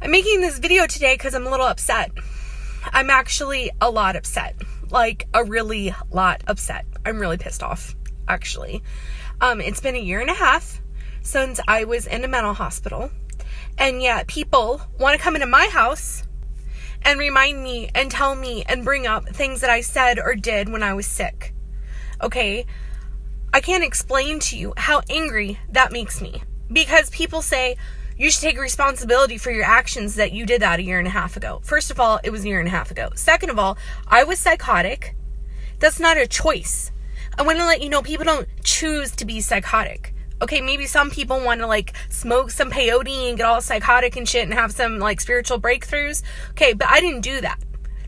I'm making this video today because I'm a little upset. I'm actually a lot upset. Like, a really lot upset. I'm really pissed off, actually. It's been 1.5 years since I was in a mental hospital. And yet people want to come into my house and remind me and tell me and bring up things that I said or did when I was sick. Okay? I can't explain to you how angry that makes me. Because people say, you should take responsibility for your actions that you did that 1.5 years ago. First of all, it was 1.5 years ago. Second of all, I was psychotic. That's not a choice. I want to let you know people don't choose to be psychotic. Okay, maybe some people want to like smoke some peyote and get all psychotic and shit and have some like spiritual breakthroughs. Okay, but I didn't do that.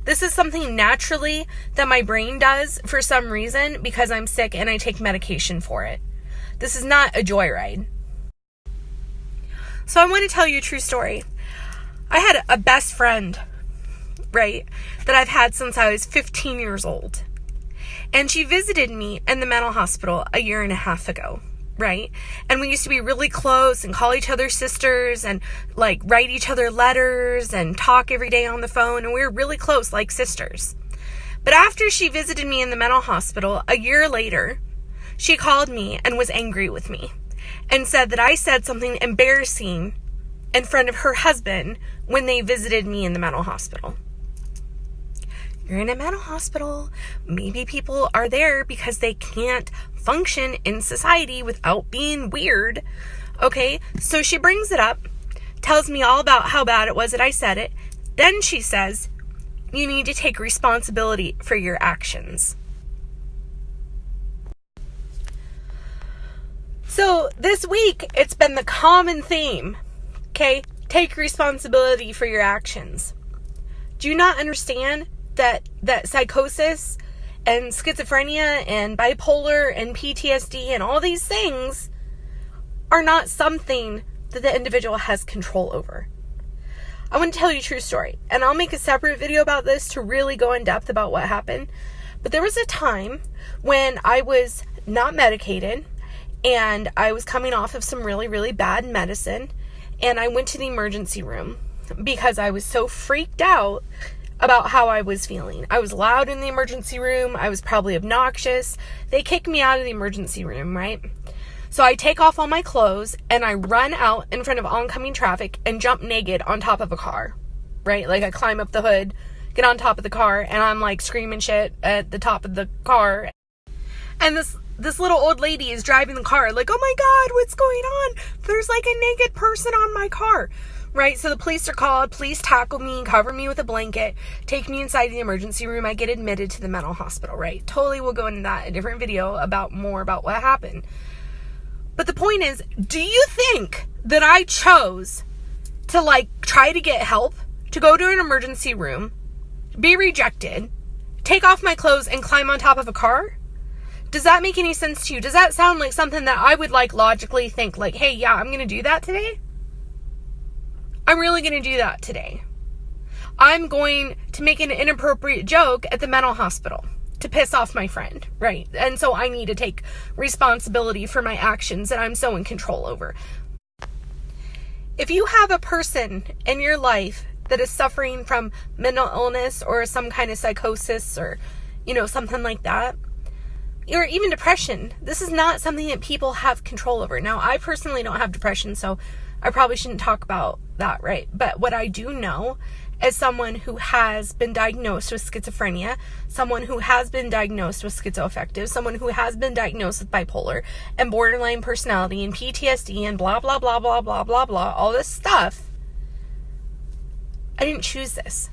This is something naturally that my brain does for some reason because I'm sick and I take medication for it. This is not a joyride. So I want to tell you a true story. I had a best friend, right, that I've had since I was 15 years old. And she visited me in the mental hospital 1.5 years ago, right? And we used to be really close and call each other sisters and like write each other letters and talk every day on the phone. And we were really close, like sisters. But after she visited me in the mental hospital 1 year later, she called me and was angry with me. And said that I said something embarrassing in front of her husband when they visited me in the mental hospital. You're in a mental hospital. Maybe people are there because they can't function in society without being weird. Okay, so she brings it up, tells me all about how bad it was that I said it. Then she says, you need to take responsibility for your actions. So this week, it's been the common theme, okay? Take responsibility for your actions. Do you not understand that psychosis and schizophrenia and bipolar and PTSD and all these things are not something that the individual has control over? I want to tell you a true story, and I'll make a separate video about this to really go in depth about what happened. But there was a time when I was not medicated, and I was coming off of some really, really bad medicine. And I went to the emergency room because I was so freaked out about how I was feeling. I was loud in the emergency room. I was probably obnoxious. They kicked me out of the emergency room, right? So I take off all my clothes and I run out in front of oncoming traffic and jump naked on top of a car, right? Like I climb up the hood, get on top of the car, and I'm like screaming shit at the top of the car. And this little old lady is driving the car like, oh my God, what's going on? There's like a naked person on my car, right? So the police are called. Police tackle me, cover me with a blanket, take me inside the emergency room. I get admitted to the mental hospital, right? Totally, we'll go into that, a different video about more about what happened. But the point is, do you think that I chose to like try to get help, to go to an emergency room, be rejected, take off my clothes and climb on top of a car? Does that make any sense to you? Does that sound like something that I would like logically think like, hey, yeah, I'm going to do that today? I'm really going to do that today. I'm going to make an inappropriate joke at the mental hospital to piss off my friend, right? And so I need to take responsibility for my actions that I'm so in control over. If you have a person in your life that is suffering from mental illness or some kind of psychosis or, something like that, or even depression, this is not something that people have control over. Now, I personally don't have depression, so I probably shouldn't talk about that, right? But what I do know as someone who has been diagnosed with schizophrenia, someone who has been diagnosed with schizoaffective, someone who has been diagnosed with bipolar and borderline personality and PTSD and blah, blah, blah, blah, blah, blah, blah, all this stuff, I didn't choose this.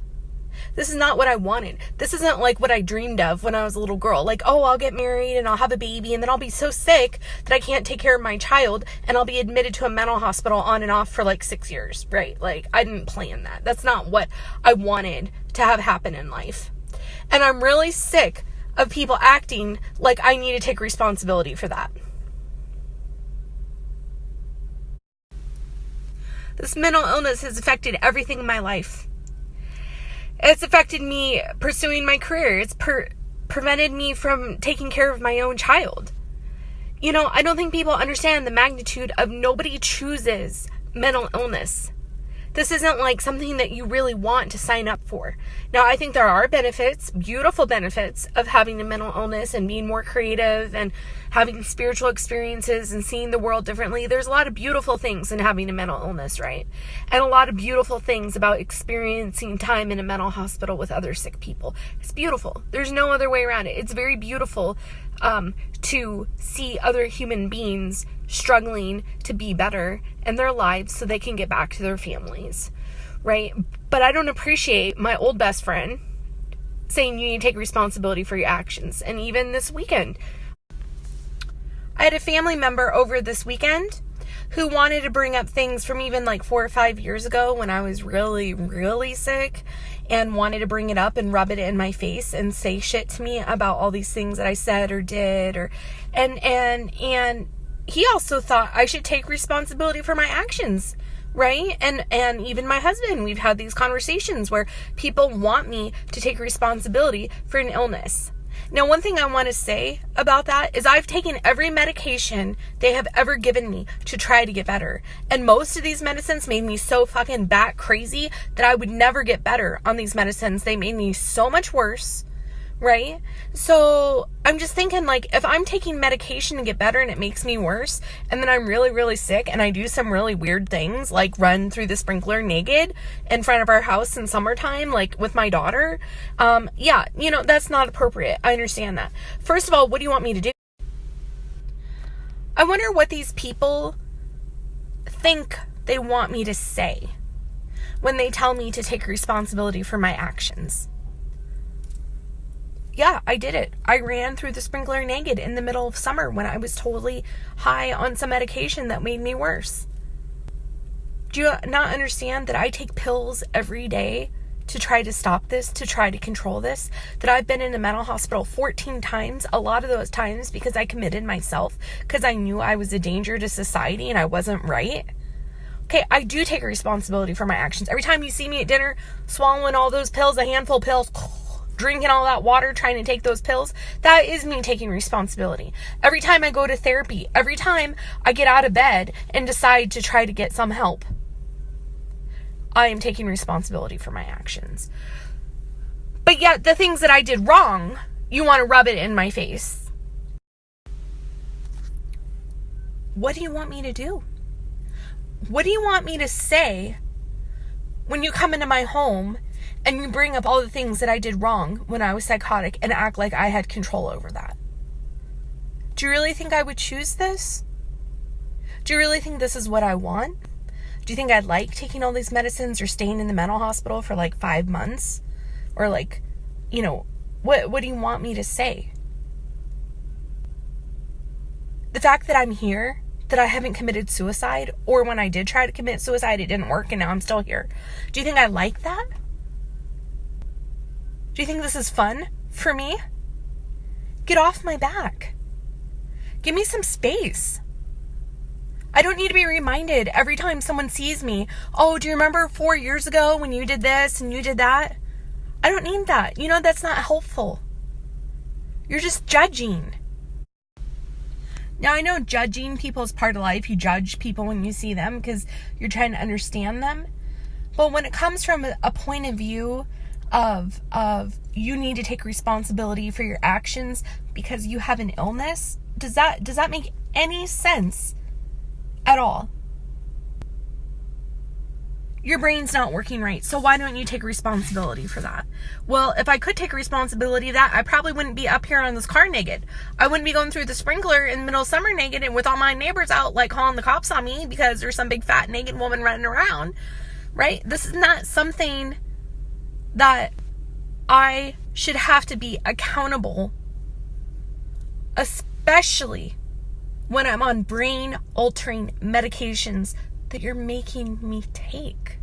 This is not what I wanted. This isn't like what I dreamed of when I was a little girl. Like, oh, I'll get married and I'll have a baby and then I'll be so sick that I can't take care of my child and I'll be admitted to a mental hospital on and off for like 6 years, right? Like, I didn't plan that. That's not what I wanted to have happen in life. And I'm really sick of people acting like I need to take responsibility for that. This mental illness has affected everything in my life. It's affected me pursuing my career. It's prevented me from taking care of my own child. I don't think people understand the magnitude of nobody chooses mental illness. This isn't like something that you really want to sign up for. Now, I think there are benefits, beautiful benefits, of having a mental illness and being more creative and having spiritual experiences and seeing the world differently. There's a lot of beautiful things in having a mental illness, right? And a lot of beautiful things about experiencing time in a mental hospital with other sick people. It's beautiful. There's no other way around it. It's very beautiful to see other human beings struggling to be better in their lives so they can get back to their families, right? But I don't appreciate my old best friend saying you need to take responsibility for your actions. And even this weekend, I had a family member over this weekend who wanted to bring up things from even like 4 or 5 years ago when I was really, really sick, and wanted to bring it up and rub it in my face and say shit to me about all these things that I said or did, and he also thought I should take responsibility for my actions, right? And even my husband, we've had these conversations where people want me to take responsibility for an illness. Now, one thing I want to say about that is I've taken every medication they have ever given me to try to get better. And most of these medicines made me so fucking bat crazy that I would never get better on these medicines. They made me so much worse, right? So I'm just thinking, like, if I'm taking medication to get better and it makes me worse, and then I'm really, really sick and I do some really weird things, like run through the sprinkler naked in front of our house in summertime, like with my daughter, yeah, that's not appropriate. I understand that. First of all, what do you want me to do? I wonder what these people think they want me to say when they tell me to take responsibility for my actions. Yeah, I did it. I ran through the sprinkler naked in the middle of summer when I was totally high on some medication that made me worse. Do you not understand that I take pills every day to try to stop this, to try to control this? That I've been in a mental hospital 14 times, a lot of those times because I committed myself, because I knew I was a danger to society and I wasn't right. Okay, I do take responsibility for my actions. Every time you see me at dinner swallowing all those pills, a handful of pills, drinking all that water, trying to take those pills, that is me taking responsibility. Every time I go to therapy, every time I get out of bed and decide to try to get some help, I am taking responsibility for my actions. But yet, the things that I did wrong, you want to rub it in my face. What do you want me to do? What do you want me to say when you come into my home and you bring up all the things that I did wrong when I was psychotic and act like I had control over that? Do you really think I would choose this? Do you really think this is what I want? Do you think I'd like taking all these medicines or staying in the mental hospital for like 5 months? Or like, what do you want me to say? The fact that I'm here, that I haven't committed suicide, or when I did try to commit suicide, it didn't work and now I'm still here. Do you think I like that? Do you think this is fun for me? Get off my back. Give me some space. I don't need to be reminded every time someone sees me, oh, do you remember 4 years ago when you did this and you did that? I don't need that. That's not helpful. You're just judging. Now, I know judging people is part of life. You judge people when you see them because you're trying to understand them. But when it comes from a point of view of you need to take responsibility for your actions because you have an illness, does that make any sense at all? Your brain's not working right, so why don't you take responsibility for that? Well, if I could take responsibility for that, I probably wouldn't be up here on this car naked. I wouldn't be going through the sprinkler in the middle of summer naked and with all my neighbors out like calling the cops on me because there's some big fat naked woman running around, right? This is not something that I should have to be accountable, especially when I'm on brain-altering medications that you're making me take.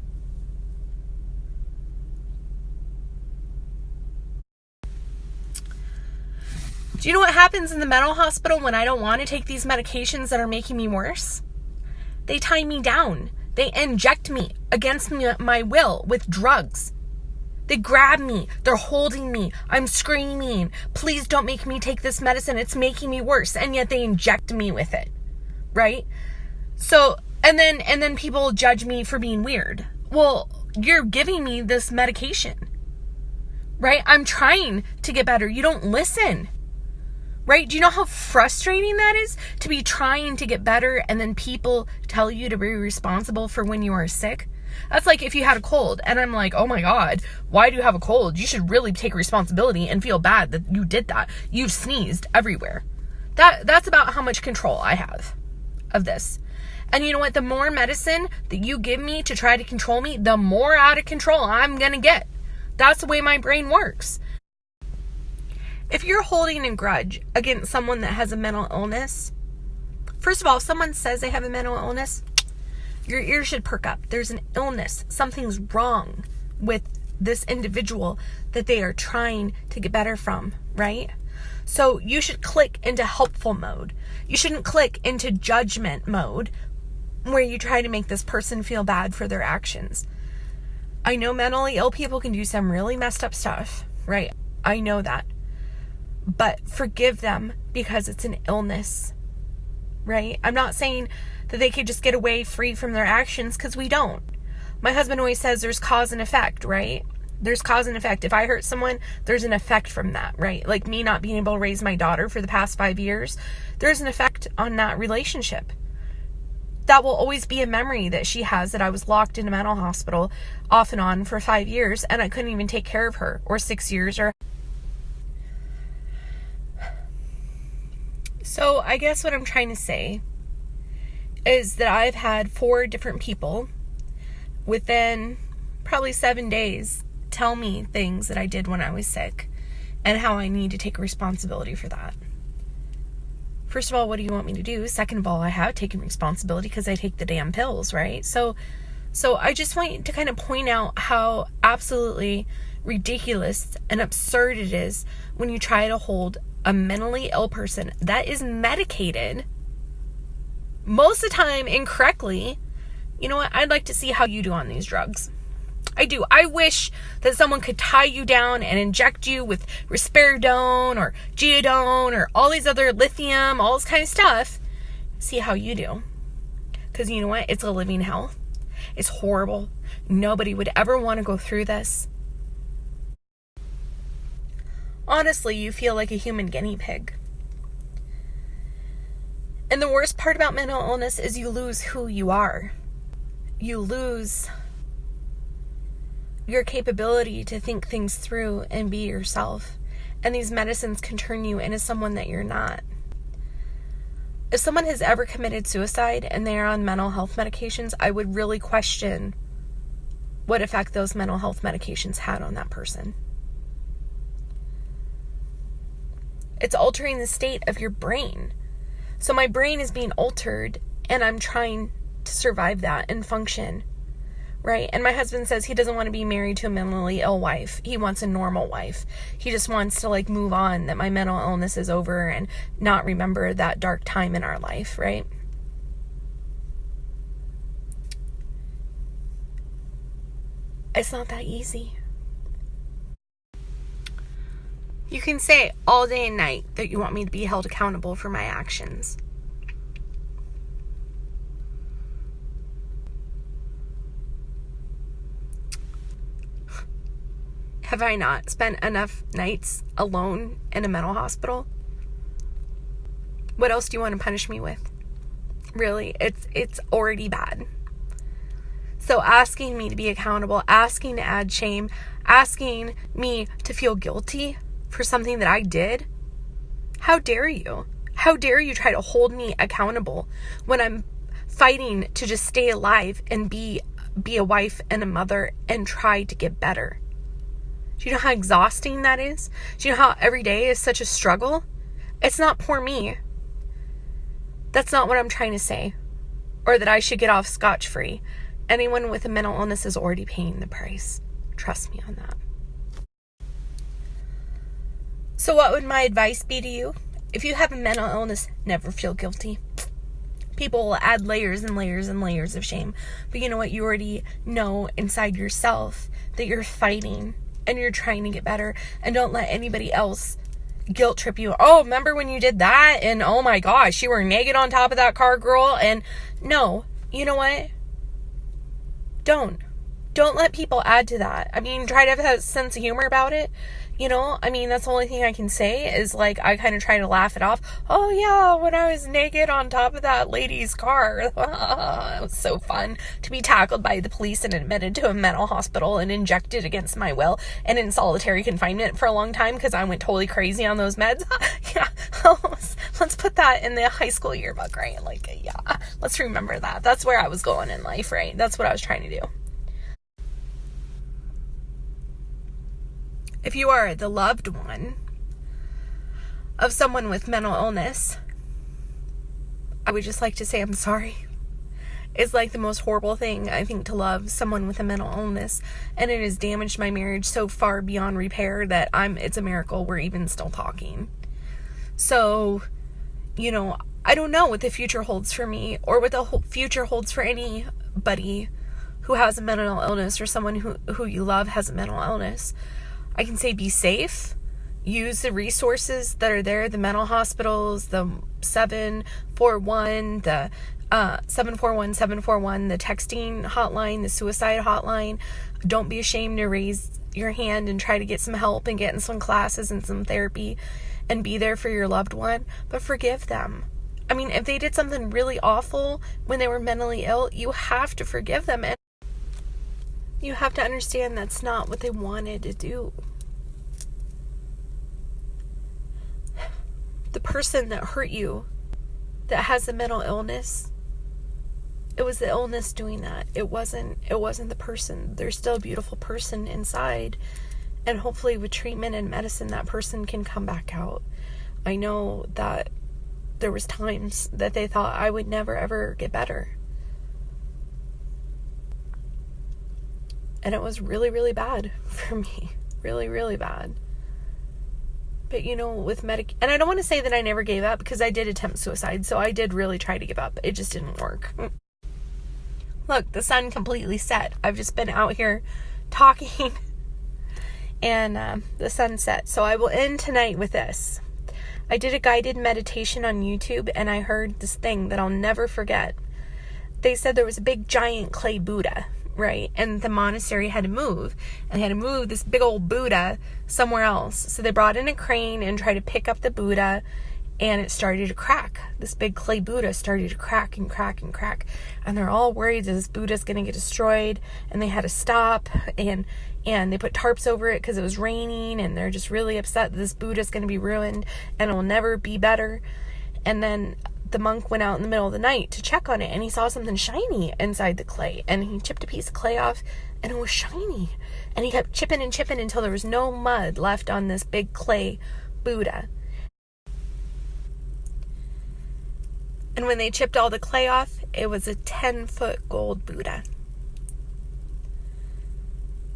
Do you know what happens in the mental hospital when I don't want to take these medications that are making me worse? They tie me down. They inject me against my will with drugs. They grab me. They're holding me. I'm screaming, please don't make me take this medicine. It's making me worse. And yet they inject me with it. Right? So, and then people judge me for being weird. well, you're giving me this medication, right? I'm trying to get better. You don't listen, right? Do you know how frustrating that is to be trying to get better and then people tell you to be responsible for when you are sick? That's like if you had a cold and I'm like, oh my God, why do you have a cold? You should really take responsibility and feel bad that you did that. You sneezed everywhere. That's about how much control I have of this. And you know what? The more medicine that you give me to try to control me, the more out of control I'm going to get. That's the way my brain works. If you're holding a grudge against someone that has a mental illness, first of all, if someone says they have a mental illness, your ears should perk up. There's an illness. Something's wrong with this individual that they are trying to get better from, right? So you should click into helpful mode. You shouldn't click into judgment mode where you try to make this person feel bad for their actions. I know mentally ill people can do some really messed up stuff, right? I know that. But forgive them because it's an illness, right? I'm not saying that they could just get away free from their actions, because we don't. My husband always says there's cause and effect, right? There's cause and effect. If I hurt someone, there's an effect from that, right? Like me not being able to raise my daughter for the past 5 years, there's an effect on that relationship. That will always be a memory that she has, that I was locked in a mental hospital off and on for 5 years and I couldn't even take care of her, or 6 years. Or so I guess what I'm trying to say is that I've had 4 different people within probably 7 days tell me things that I did when I was sick and how I need to take responsibility for that. First of all, what do you want me to do? Second of all, I have taken responsibility because I take the damn pills, right? So I just want to kind of point out how absolutely ridiculous and absurd it is when you try to hold a mentally ill person that is medicated, most of the time incorrectly. You know what? I'd like to see how you do on these drugs. I do. I wish that someone could tie you down and inject you with risperidone or geodone or all these other lithium, all this kind of stuff. See how you do. Because you know what? It's a living hell. It's horrible. Nobody would ever want to go through this. Honestly, you feel like a human guinea pig. And the worst part about mental illness is you lose who you are. You lose your capability to think things through and be yourself. And these medicines can turn you into someone that you're not. If someone has ever committed suicide and they're on mental health medications, I would really question what effect those mental health medications had on that person. It's altering the state of your brain. So my brain is being altered and I'm trying to survive that and function, right? And my husband says he doesn't want to be married to a mentally ill wife. He wants a normal wife. He just wants to move on, that my mental illness is over and not remember that dark time in our life, right? It's not that easy. You can say all day and night that you want me to be held accountable for my actions. Have I not spent enough nights alone in a mental hospital? What else do you want to punish me with? Really, it's already bad. So asking me to be accountable, asking to add shame, asking me to feel guilty for something that I did, how dare you? How dare you try to hold me accountable when I'm fighting to just stay alive and be a wife and a mother and try to get better? Do you know how exhausting that is? Do you know how every day is such a struggle? It's not poor me. That's not what I'm trying to say. Or that I should get off scotch-free. Anyone with a mental illness is already paying the price. Trust me on that. So what would my advice be to you? If you have a mental illness, never feel guilty. People will add layers and layers and layers of shame. But you know what? You already know inside yourself that you're fighting and you're trying to get better. And don't let anybody else guilt trip you. Oh, remember when you did that? And oh my gosh, you were naked on top of that car, girl. And no, you know what? Don't. Don't let people add to that. I mean, try to have a sense of humor about it. You know, I mean, that's the only thing I can say is, like, I kind of try to laugh it off. Oh, yeah, when I was naked on top of that lady's car. It was so fun to be tackled by the police and admitted to a mental hospital and injected against my will and in solitary confinement for a long time because I went totally crazy on those meds. Yeah, let's put that in the high school yearbook, right? Like, yeah, let's remember that. That's where I was going in life, right? That's what I was trying to do. If you are the loved one of someone with mental illness, I would just like to say I'm sorry. It's like the most horrible thing, I think, to love someone with a mental illness, and it has damaged my marriage so far beyond repair that it's a miracle we're even still talking. So, you know, I don't know what the future holds for me or what the future holds for anybody who has a mental illness or someone who you love has a mental illness. I can say be safe, use the resources that are there, the mental hospitals, the 741, the 741, the texting hotline, the suicide hotline. Don't be ashamed to raise your hand and try to get some help and get in some classes and some therapy and be there for your loved one, but forgive them. I mean, if they did something really awful when they were mentally ill, you have to forgive them. And you have to understand that's not what they wanted to do. The person that hurt you, that has a mental illness, it was the illness doing that. It wasn't the person. There's still a beautiful person inside. And hopefully with treatment and medicine, that person can come back out. I know that there was times that they thought I would never ever get better. And it was really, really bad for me. Really, really bad. But, you know, with and I don't want to say that I never gave up because I did attempt suicide. So I did really try to give up. It just didn't work. Look, the sun completely set. I've just been out here talking and the sun set. So I will end tonight with this. I did a guided meditation on YouTube and I heard this thing that I'll never forget. They said there was a big giant clay Buddha, right? And the monastery had to move. And they had to move this big old Buddha somewhere else. So they brought in a crane and tried to pick up the Buddha. And it started to crack. This big clay Buddha started to crack and crack and crack. And they're all worried that this Buddha's going to get destroyed. And they had to stop. And they put tarps over it because it was raining. And they're just really upset that this Buddha's going to be ruined. And it will never be better. And then the monk went out in the middle of the night to check on it. And he saw something shiny inside the clay. And he chipped a piece of clay off. And it was shiny. And he kept chipping and chipping until there was no mud left on this big clay Buddha. And when they chipped all the clay off, it was a 10-foot gold Buddha.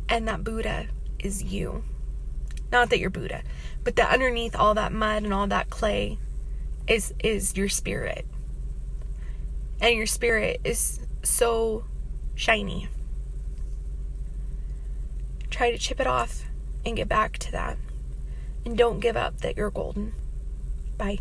And that Buddha is you. Not that you're Buddha, but that underneath all that mud and all that clay is your spirit. And your spirit is so shiny. Try to chip it off and get back to that. And don't give up that you're golden. Bye.